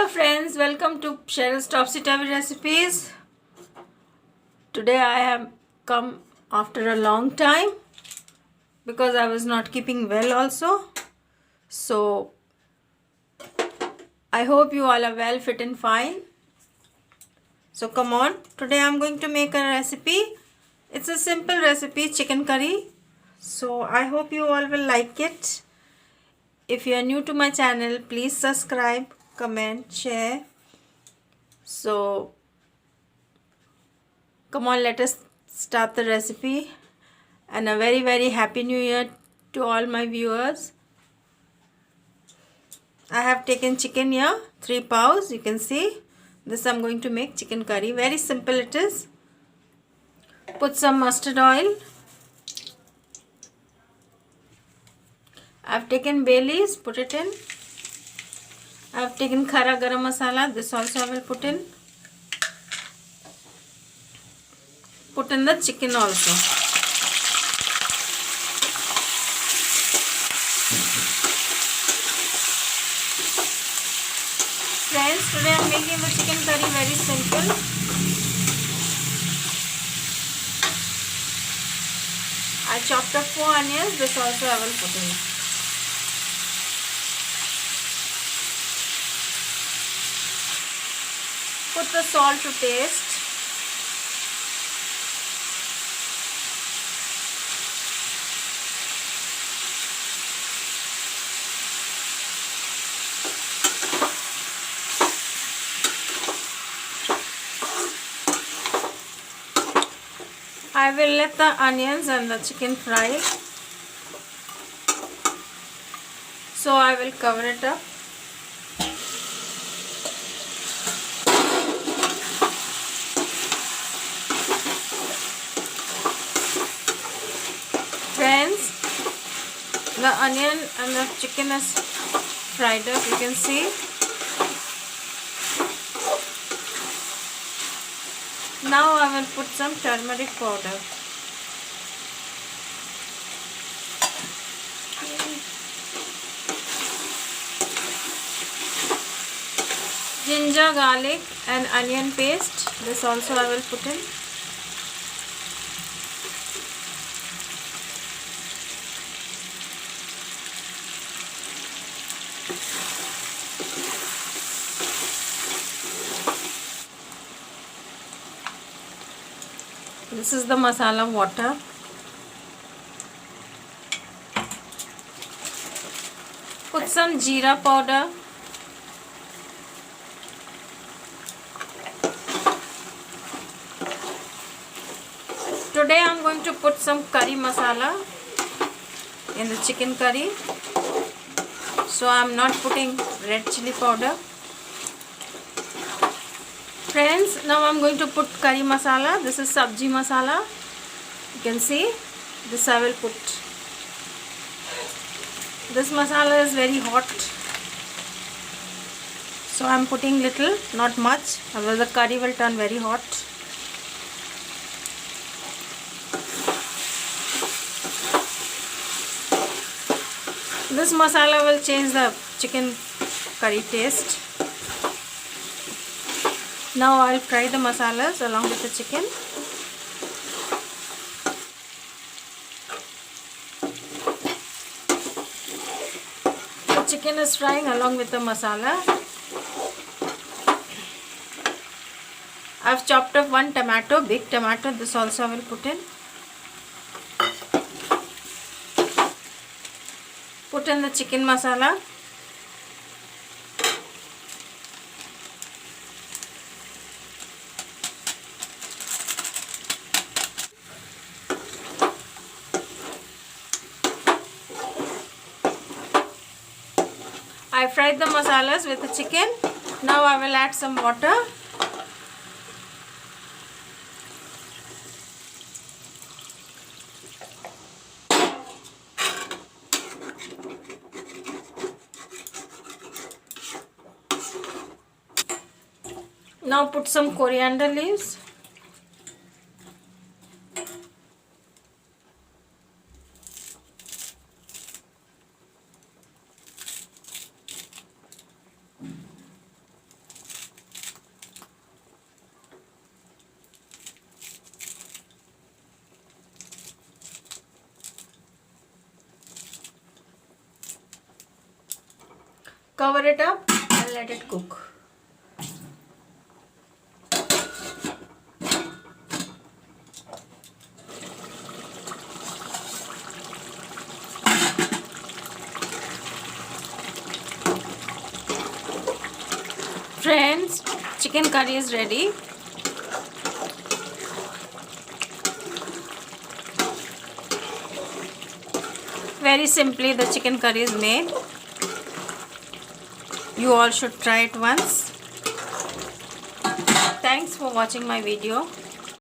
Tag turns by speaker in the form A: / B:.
A: friends, welcome to Cheryl's Topsy Turvy Recipes. Today I have come after a long time because I was not keeping well also. So I hope you all are well, fit and fine. So come on, today I'm going to make a recipe. It's a simple recipe, chicken curry. So I hope you all will like it. If you are new to my channel, please subscribe, comment, share. So come on, let us start the recipe. And a very happy new year to all my viewers. I have taken chicken here, 3 paws. You can see this I'm going to make chicken curry. Very simple it is. Put some mustard oil. I've taken bay leaves, put it in. I've taken khara garam masala. This also I will put in. Put in the chicken also. Friends, today I am making the chicken curry very simple. I chopped up 4 onions. This also I will put in. Put the salt to taste. I will let the onions and the chicken fry. So I will cover it up. Friends, the onion and the chicken is fried up, you can see. Now I will put some turmeric powder. Ginger, garlic and onion paste. This also I will put in. This is the masala water. Put some jeera powder. Today I am going to put some curry masala in the chicken curry. So I am not putting red chili powder. Friends, now I am going to put curry masala. This is sabji masala. You can see this I will put. This masala is very hot. So I am putting little, not much, otherwise the curry will turn very hot. This masala will change the chicken curry taste. Now I will fry the masalas along with the chicken. The chicken is frying along with the masala. I have chopped up 1 tomato, big tomato. This also I will put in. Put in the chicken masala. I fried the masalas with the chicken. Now I will add some water. Now put some coriander leaves. Cover it up and let it cook. Friends, chicken curry is ready. Very simply the chicken curry is made. You all should try it once. Thanks for watching my video.